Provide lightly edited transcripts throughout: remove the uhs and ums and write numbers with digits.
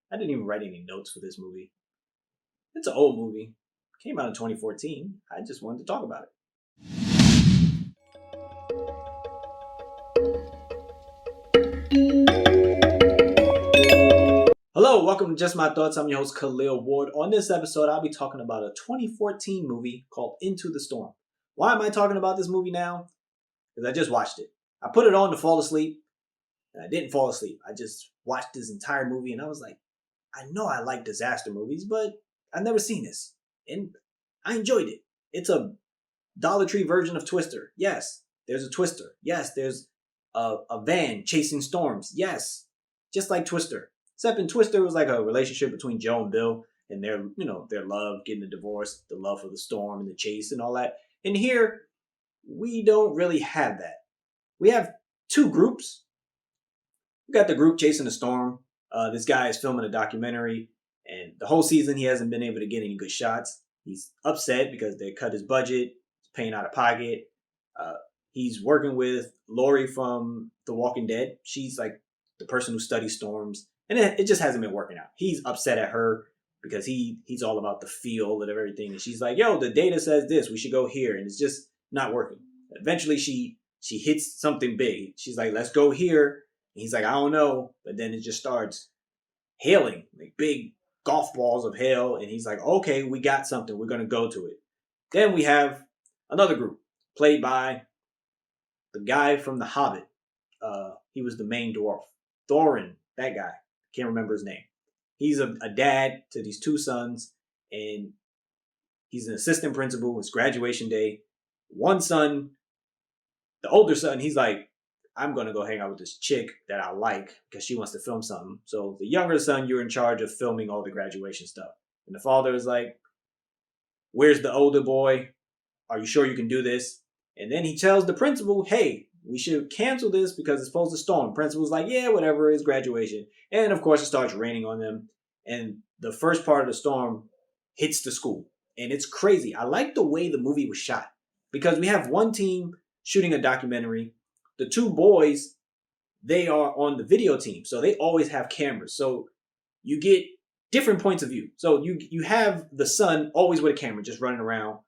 I didn't even write any notes for this movie. It's an old movie. Came out in 2014. I just wanted to talk about it. Hello, welcome to Just My Thoughts. I'm your host, Khaleel Ward. On this episode, I'll be talking about a 2014 movie called Into the Storm. Why am I talking about this movie now? Because I just watched it. I put it on to fall asleep, and I didn't fall asleep. I just watched this entire movie, and I was like, I know I like disaster movies, but I've never seen this. And I enjoyed it. It's a Dollar Tree version of Twister. Yes, there's a Twister. Yes, there's a van chasing storms. Yes, just like Twister. Except in Twister, it was like a relationship between Joe and Bill and their love, getting a divorce, the love for the storm and the chase and all that. And here, we don't really have that. We have two groups. We got the group chasing the storm. This guy is filming a documentary, and the whole season he hasn't been able to get any good shots. He's upset because they cut his budget. He's paying out of pocket. He's working with Lori from The Walking Dead. She's like the person who studies storms, and it just hasn't been working out. He's upset at her because he's all about the feel and everything, and she's like, "Yo, the data says this. We should go here," and it's just not working. Eventually, she hits something big. She's like, "Let's go here." And he's like, "I don't know," but then it just starts hailing, like big golf balls of hail, and he's like, "Okay, we got something. We're gonna go to it." Then we have another group played by the guy from The Hobbit. He was the main dwarf, Thorin. That guy, can't remember his name. He's a dad to these two sons, and he's an assistant principal. It's graduation day. One son, the older son, he's like, "I'm going to go hang out with this chick that I like because she wants to film something." So the younger son, you're in charge of filming all the graduation stuff. And the father is like, "Where's the older boy? Are you sure you can do this?" And then he tells the principal, "Hey, we should cancel this because it's supposed to storm." Principal's like, "Yeah, whatever, it's graduation." And of course it starts raining on them. And the first part of the storm hits the school. And it's crazy. I like the way the movie was shot because we have one team shooting a documentary. The two boys, they are on the video team. So they always have cameras. So you get different points of view. So you have the son always with a camera, just running around,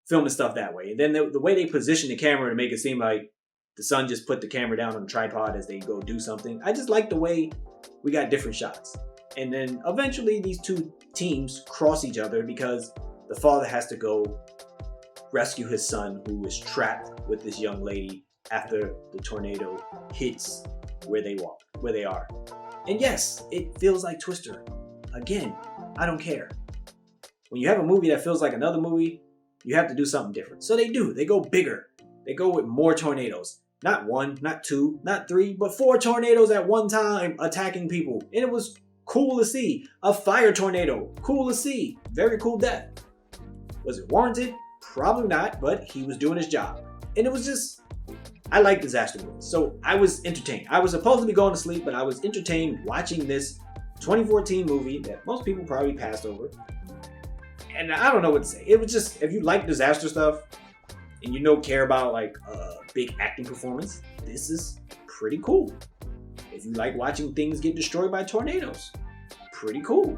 filming stuff that way. And then the way they position the camera to make it seem like the son just put the camera down on the tripod as they go do something. I just like the way we got different shots. And then eventually these two teams cross each other because the father has to go rescue his son who is trapped with this young lady after the tornado hits where they are. And yes, it feels like Twister. Again, I don't care. When you have a movie that feels like another movie, you have to do something different. So they do. They go bigger. They go with more tornadoes. Not one, not two, not three, but 4 tornadoes at one time attacking people. And it was cool to see. A fire tornado. Cool to see. Very cool death. Was it warranted? Probably not, but he was doing his job. And it was just, I like disaster movies. So I was entertained. I was supposed to be going to sleep, but I was entertained watching this 2014 movie that most people probably passed over. And I don't know what to say. It was just, if you like disaster stuff and you don't care about like big acting performance, this is pretty cool. If you like watching things get destroyed by tornadoes, pretty cool.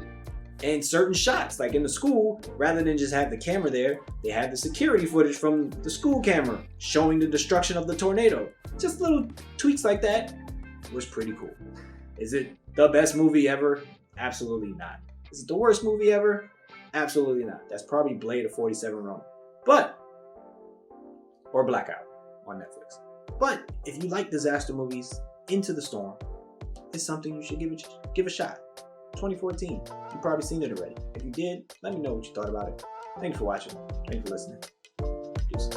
And certain shots, like in the school, rather than just have the camera there, they had the security footage from the school camera showing the destruction of the tornado. Just little tweaks like that was pretty cool. Is it the best movie ever? Absolutely not. Is it the worst movie ever? Absolutely not. That's probably Blade of 47 Rome. Or Blackout on Netflix. But if you like disaster movies, Into the Storm is something you should give a shot. 2014. You've probably seen it already. If you did, let me know what you thought about it. Thanks for watching. Thanks for listening. Deuces.